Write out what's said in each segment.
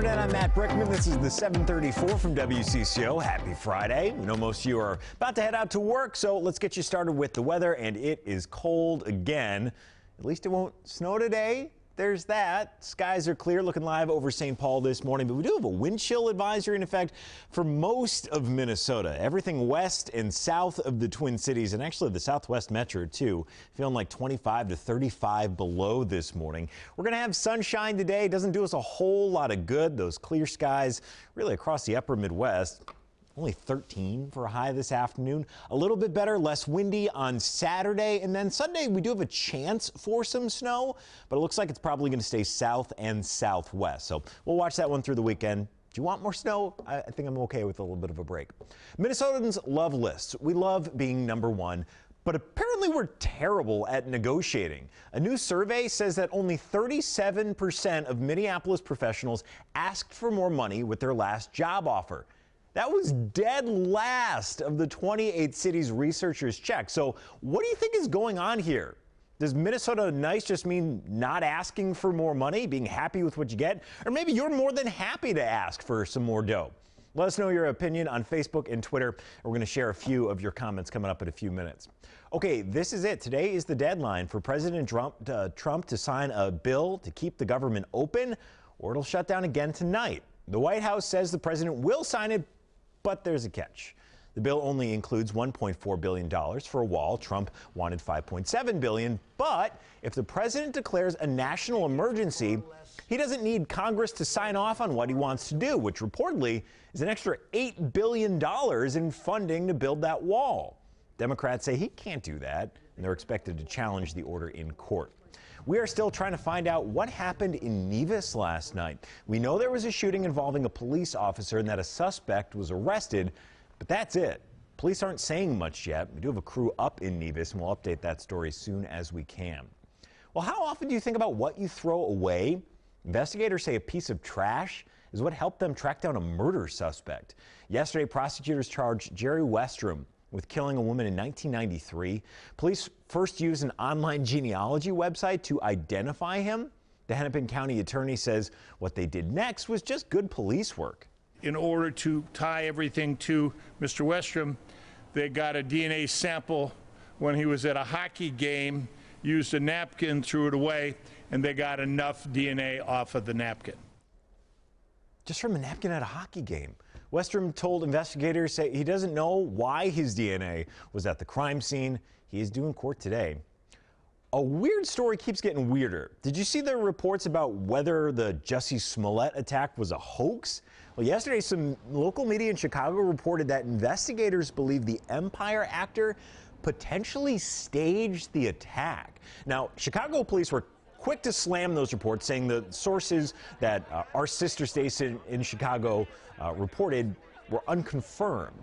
Internet, I'm Matt Brickman. This is the 734 from WCCO. Happy Friday. We know most of you are about to head out to work, so let's get you started with the weather, and it is cold again. At least it won't snow today. There's that. Skies are clear, looking live over St. Paul this morning, but we do have a wind chill advisory in effect for most of Minnesota. Everything west and south of the Twin Cities, and actually the Southwest Metro too, feeling like 25 to 35 below this morning. We're going to have sunshine today. Doesn't do us a whole lot of good. Those clear skies really across the upper Midwest. Only 13 for a high this afternoon. A little bit better, less windy on Saturday. And then Sunday, we do have a chance for some snow, but it looks like it's probably going to stay south and southwest. So we'll watch that one through the weekend. Do you want more snow? I think I'm okay with a little bit of a break. Minnesotans love lists. We love being number one. But apparently we're terrible at negotiating. A new survey says that only 37% of Minneapolis professionals asked for more money with their last job offer. That was dead last of the 28 cities researchers checked. So what do you think is going on here? Does Minnesota nice just mean not asking for more money, being happy with what you get? Or maybe you're more than happy to ask for some more dough? Let us know your opinion on Facebook and Twitter. We're going to share a few of your comments coming up in a few minutes. Okay, this is it. Today is the deadline for President Trump to sign a bill to keep the government open, or it'll shut down again tonight. The White House says the president will sign it, but there's a catch. The bill only includes $1.4 billion for a wall. Trump wanted $5.7 billion. But if the president declares a national emergency, he doesn't need Congress to sign off on what he wants to do, which reportedly is an extra $8 billion in funding to build that wall. Democrats say he can't do that, and they're expected to challenge the order in court. We are still trying to find out what happened in Nevis last night. We know there was a shooting involving a police officer and that a suspect was arrested, but that's it. Police aren't saying much yet. We do have a crew up in Nevis, and we'll update that story as soon as we can. Well, how often do you think about what you throw away? Investigators say a piece of trash is what helped them track down a murder suspect. Yesterday, prosecutors charged Jerry Westrom with killing a woman in 1993. Police first used an online genealogy website to identify him. The Hennepin County attorney says what they did next was just good police work. In order to tie everything to Mr. Westrom, they got a DNA sample when he was at a hockey game, used a napkin, threw it away, and they got enough DNA off of the napkin. Just from a napkin at a hockey game. Westrom told investigators he doesn't know why his DNA was at the crime scene. He is due in court today. A weird story keeps getting weirder. Did you see the reports about whether the Jussie Smollett attack was a hoax? Well, yesterday, some local media in Chicago reported that investigators believe the Empire actor potentially staged the attack. Now, Chicago police were quick to slam those reports, saying the sources that our sister station in Chicago reported were unconfirmed.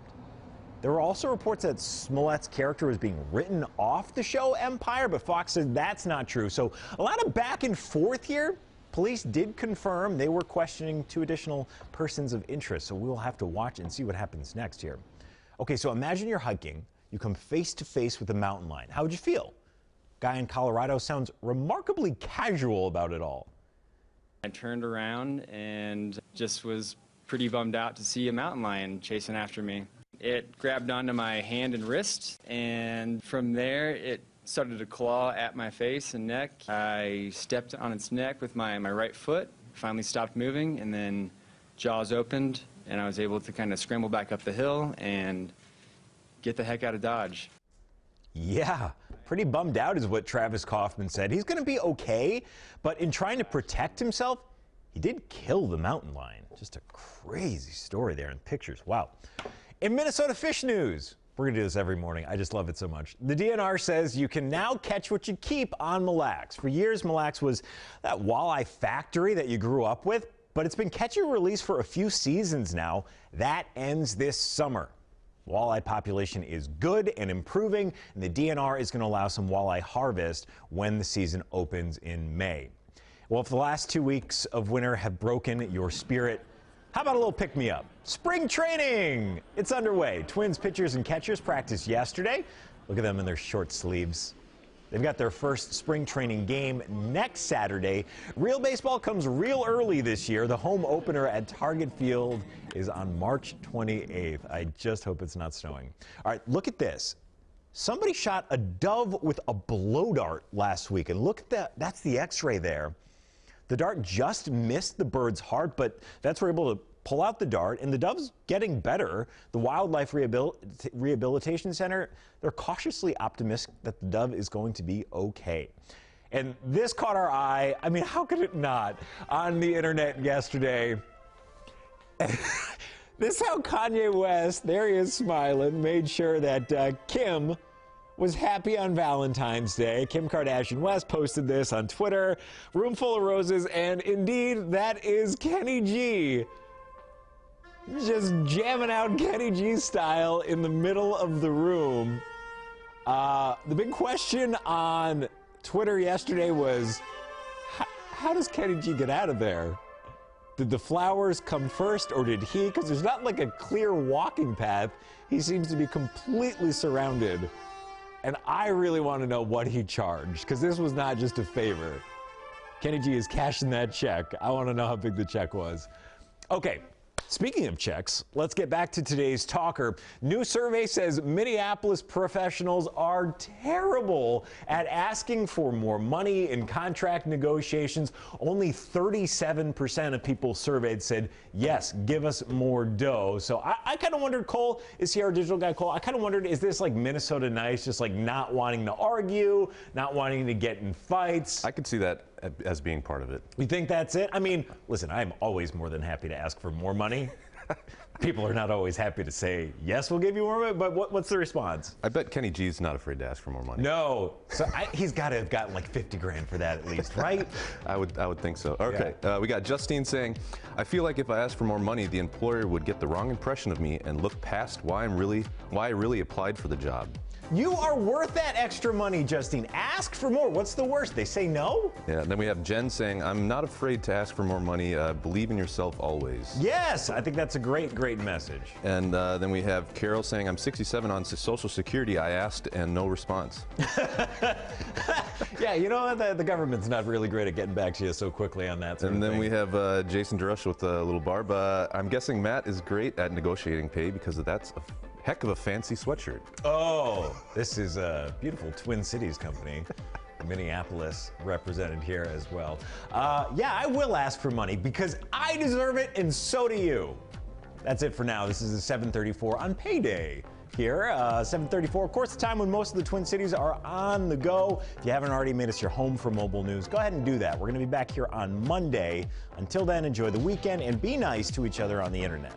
There were also reports that Smollett's character was being written off the show Empire, but Fox said that's not true. So a lot of back and forth here. Police did confirm they were questioning 2 additional persons of interest, so we will have to watch and see what happens next here. Okay, so imagine you're hiking. You come face to face with a mountain lion. How would you feel? Guy in Colorado sounds remarkably casual about it all. I turned around and just was pretty bummed out to see a mountain lion chasing after me. It grabbed onto my hand and wrist, and from there it started to claw at my face and neck. I stepped on its neck with my right foot, finally stopped moving, and then jaws opened, and I was able to kind of scramble back up the hill and get the heck out of Dodge. Yeah, pretty bummed out is what Travis Kaufman said. He's going to be okay, but in trying to protect himself, he did kill the mountain lion. Just a crazy story there in pictures. Wow. In Minnesota fish news, we're going to do this every morning. I just love it so much. The DNR says you can now catch what you keep on Mille Lacs. For years, Mille Lacs was that walleye factory that you grew up with, but it's been catch and release for a few seasons now. That ends this summer. Walleye population is good and improving, and the DNR is going to allow some walleye harvest when the season opens in May. Well, if the last 2 weeks of winter have broken your spirit, how about a little pick-me-up? Spring training! It's underway. Twins pitchers and catchers practiced yesterday. Look at them in their short sleeves. They've got their first spring training game next Saturday. Real baseball comes real early this year. The home opener at Target Field is on March 28th. I just hope it's not snowing. All right, look at this. Somebody shot a dove with a blow dart last week, and look at that. That's the x-ray there. The dart just missed the bird's heart, but vets were able to pull out the dart, and the dove's getting better. The Wildlife Rehabilitation Center, they're cautiously optimistic that the dove is going to be okay. And this caught our eye. I mean, how could it not? On the internet yesterday. This is how Kanye West, there he is smiling, made sure that Kim was happy on Valentine's Day. Kim Kardashian West posted this on Twitter. Room full of roses, and indeed, that is Kenny G. Just jamming out Kenny G style in the middle of the room. The big question on Twitter yesterday was, how does Kenny G get out of there? Did the flowers come first, or did he? Because there's not like a clear walking path. He seems to be completely surrounded. And I really want to know what he charged, because this was not just a favor. Kenny G is cashing that check. I want to know how big the check was. Okay. Speaking of checks, let's get back to today's talker. New survey says Minneapolis professionals are terrible at asking for more money in contract negotiations. Only 37% of people surveyed said, yes, give us more dough. So I kind of wondered, Cole, is he our digital guy, Cole? I kind of wondered, is this like Minnesota nice, just like not wanting to argue, not wanting to get in fights? I could see that as being part of it. You think that's it? I mean, listen, I'm always more than happy to ask for more money. People are not always happy to say, yes, we'll give you more money, but what's the response? I bet Kenny G's not afraid to ask for more money. No. So he's got to have gotten like 50 grand for that at least, right? I would think so. Okay, Yeah. We got Justine saying, I feel like if I asked for more money, the employer would get the wrong impression of me and look past why I really applied for the job. You are worth that extra money, Justine. Ask for more. What's the worst? They say no? Yeah, then we have Jen saying, I'm not afraid to ask for more money. Believe in yourself always. Yes, I think that's a great, great message. And then we have Carol saying, I'm 67 on Social Security. I asked and no response. Yeah, you know, the government's not really great at getting back to you so quickly on that sort And of then thing. we have Jason DeRush with a little barb. I'm guessing Matt is great at negotiating pay because that's a heck of a fancy sweatshirt. Oh, this is a beautiful Twin Cities company. Minneapolis represented here as well. Yeah, I will ask for money because I deserve it and so do you. That's it for now. This is the 734 on payday. Here, 734, of course, the time when most of the Twin Cities are on the go. If you haven't already made us your home for mobile news, go ahead and do that. We're going to be back here on Monday. Until then, enjoy the weekend and be nice to each other on the internet.